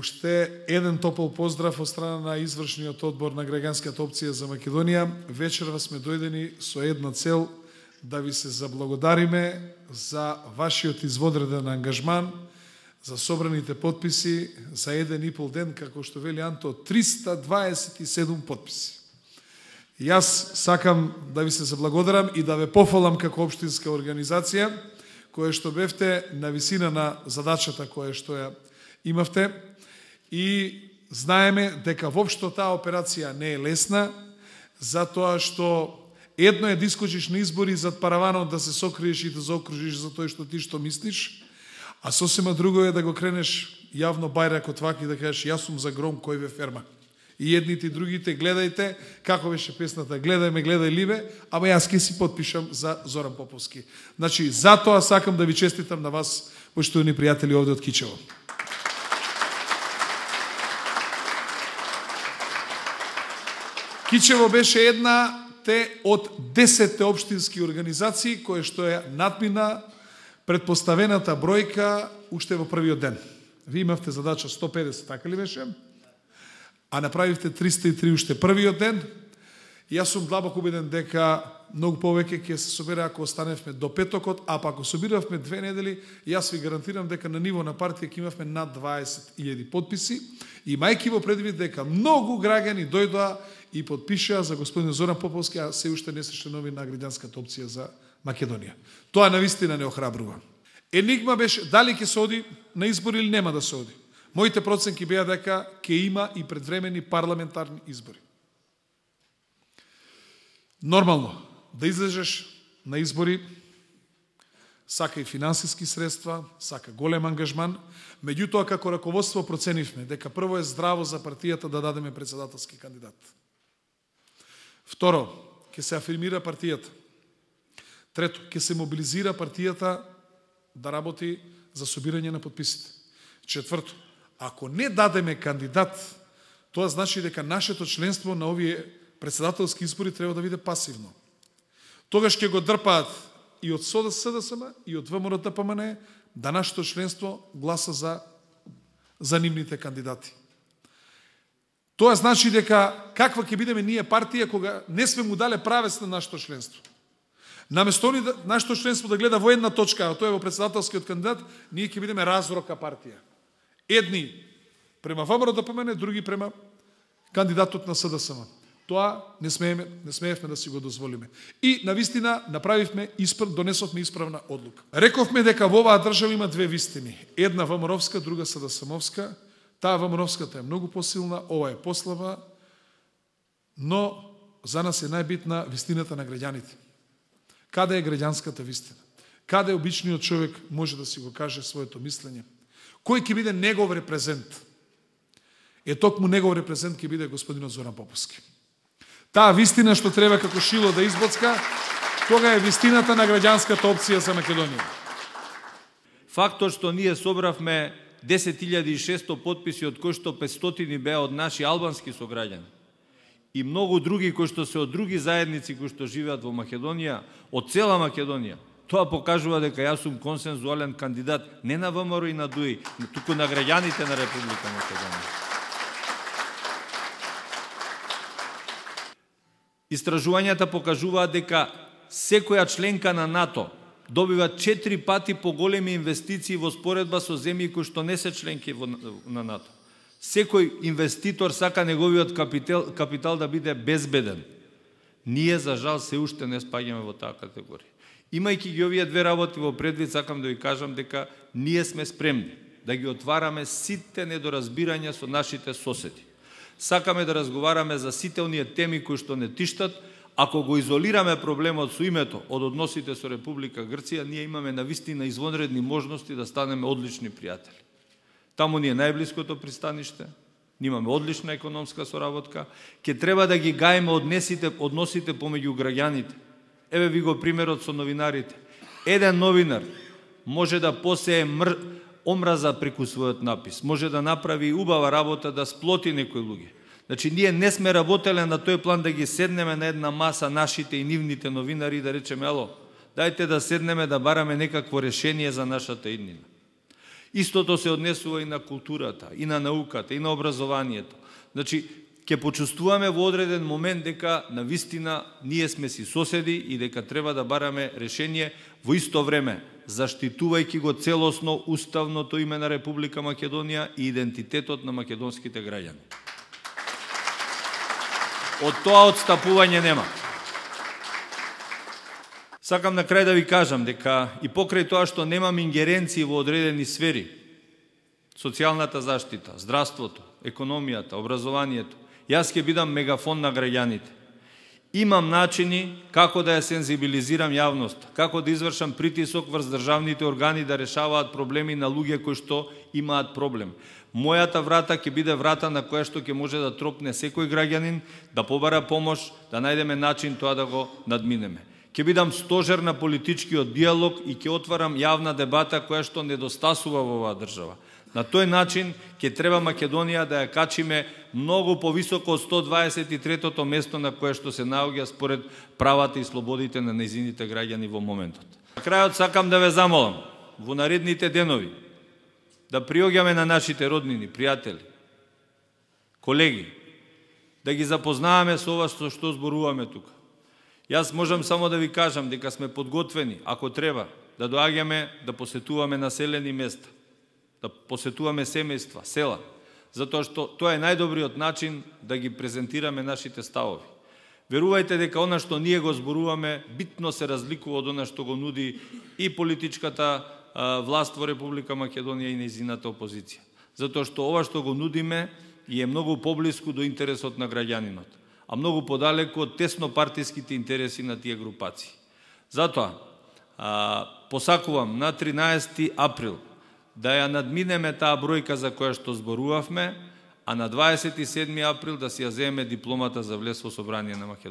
Уште еден топол поздрав од страна на извршниот одбор на Граѓанската опција за Македонија. Вечерва сме дојдени со една цел да ви се заблагодариме за вашиот изводреден ангажман, за собраните потписи за 1,5 ден, како што вели Анто, 327 потписи. Јас сакам да ви се заблагодарам и да ве пофалам како општинска организација, која што бевте на висина на задачата која што ја имавте, и знаеме дека воопшто таа операција не е лесна, затоа што едно е да искочиш на избори зад параванот да се сокриеш и да заокружиш за тоа што ти што мислиш, а сосема друго е да го кренеш јавно бајракот вака и да кажеш јас сум за гром кој ве ферма. И едните и другите гледајте, како беше песната, гледај ме, гледај ливе, ама јас ке си подпишам за Зоран Поповски. Значи, затоа сакам да ви честитам на вас, поштовани пријатели овде од Кичево. Кичево беше една од 10 општински организации кои што ја надмина предпоставената бројка уште во првиот ден. Ви имавте задача 150, така ли беше? А направивте 303 уште првиот ден. Јас сум длабоко убеден дека многу повеќе ќе се собере ако останевме до петокот, а па ако собиравме 2 недели, јас ви гарантирам дека на ниво на партија ќе имавме над 20.000 потписи, и мајки во предвид дека многу граѓани дојдоа и подпишаа за господин Зоран Поповски, а се уште не се членови на Граѓанската опција за Македонија. Тоа навистина не охрабрува. Енигма беше дали ќе се оди на избори или нема да се оди. Моите проценки беа дека ќе има и предвремени парламентарни избори. Нормално, да излезеш на избори сака и финансиски средства, сака голем ангажман, меѓутоа како раководство проценивме дека прво е здраво за партијата да дадеме председателски кандидат. Второ, ќе се афирмира партијата. Трето, ќе се мобилизира партијата да работи за собирање на подписите. Четврто, ако не дадеме кандидат, тоа значи дека нашето членство на овие председателски избори треба да биде пасивно. Тогаш ќе го дрпаат и од СДСМ и од ВМРО-ДПМН да нашето членство гласа за нивните кандидати. Тоа значи дека каква ќе бидеме ние партија кога не сме му дале правец на нашето членство. Наместо нашето членство да гледа во една точка, а тоа е во председателскиот кандидат, ние ќе бидеме разрока партија. Едни према ВМРО-ДПМН, други према кандидатот на СДСМ. Тоа не смеевме да си го дозволиме. И навистина направивме донесовме исправна одлука. Рековме дека во оваа држава има две вистини. Една ВМРО-вска, друга СДСМовска. Таа ВМРО-вската е многу посилна, ова е послаба, но за нас е најбитна вистината на граѓаните. Каде е граѓанската вистина? Каде обичниот човек може да си го каже своето мислење? Кој ќе биде негов репрезент? Токму негов репрезент ќе биде господинот Зоран Поповски. Таа вистина што треба како шило да избоцка, тога е вистината на Граѓанската опција за Македонија. Фактот што ние собравме 10.600 потписи, од кои што 500 беа од наши албански сограѓани и многу други кои што се од други заедници кои што живеат во Македонија, од цела Македонија, тоа покажува дека јас сум консензуален кандидат не на ВМРО и на ДУИ, туку на граѓаните на Република Македонија. Истражувањата покажуваат дека секоја членка на НАТО добива 4 пати поголеми инвестиции во споредба со земји кои што не се членки на НАТО. Секој инвеститор сака неговиот капитал да биде безбеден. Ние, за жал, се уште не спаѓаме во таа категорија. Имајќи ги овие две работи во предвид, сакам да ви кажам дека ние сме спремни да ги отвараме сите недоразбирања со нашите соседи. Сакаме да разговараме за сите оние теми кои што не тиштат. Ако го изолираме проблемот со името од односите со Република Грција, ние имаме навистина извонредни можности да станеме одлични пријатели. Таму ни е најблиското пристаниште, имаме одлична економска соработка, ќе треба да ги гаеме односите помеѓу граѓаните. Еве ви го примерот со новинарите. Еден новинар може да посее омраза преку својот напис, може да направи убава работа да сплоти некои луѓе. Значи, ние не сме работеле на тој план да ги седнеме на една маса нашите и нивните новинари и да речеме, ало, дајте да седнеме да бараме некакво решение за нашата иднина. Истото се однесува и на културата, и на науката, и на образованието. Значи, ќе почувствуваме во одреден момент дека навистина ние сме си соседи и дека треба да бараме решение во исто време, заштитувајќи го целосно уставното име на Република Македонија и идентитетот на македонските граѓани. Од тоа отстапување нема. Сакам на крај да ви кажам дека и покрај тоа што немам ингеренции во одредени сфери, социјалната заштита, здравството, економијата, образованието, јас ќе бидам мегафон на граѓаните. Имам начини како да ја сензибилизирам јавност, како да извршам притисок врз државните органи да решаваат проблеми на луѓе кои што имаат проблем. Мојата врата ќе биде врата на која што ќе може да тропне секој граѓанин, да побара помош, да најдеме начин тоа да го надминеме. Ќе бидам стожер на политичкиот диалог и ќе отварам јавна дебата која што недостасува во оваа држава. На тој начин ќе треба Македонија да ја качиме многу повисоко од 123-тото место на кое што се наоѓа според правата и слободите на нејзините граѓани во моментот. На крајот сакам да ве замолам во наредните денови да приоѓаме на нашите роднини, пријатели, колеги, да ги запознаваме со ова што зборуваме тука. Јас можам само да ви кажам дека сме подготвени, ако треба, да доаѓаме да посетуваме населени места, да посетуваме семејства, села, затоа што тоа е најдобриот начин да ги презентираме нашите ставови. Верувајте дека она што ние го зборуваме битно се разликува од она што го нуди и политичката власт во Република Македонија и нејзината опозиција. Затоа што ова што го нудиме е многу поблиску до интересот на граѓанинот, а многу подалеку од тесно партиските интереси на тие групации. Затоа посакувам на 13 април да ја надминеме таа бројка за која што зборувавме, а на 27 април да си ја земеме дипломата за влез во Собрание на Македонија.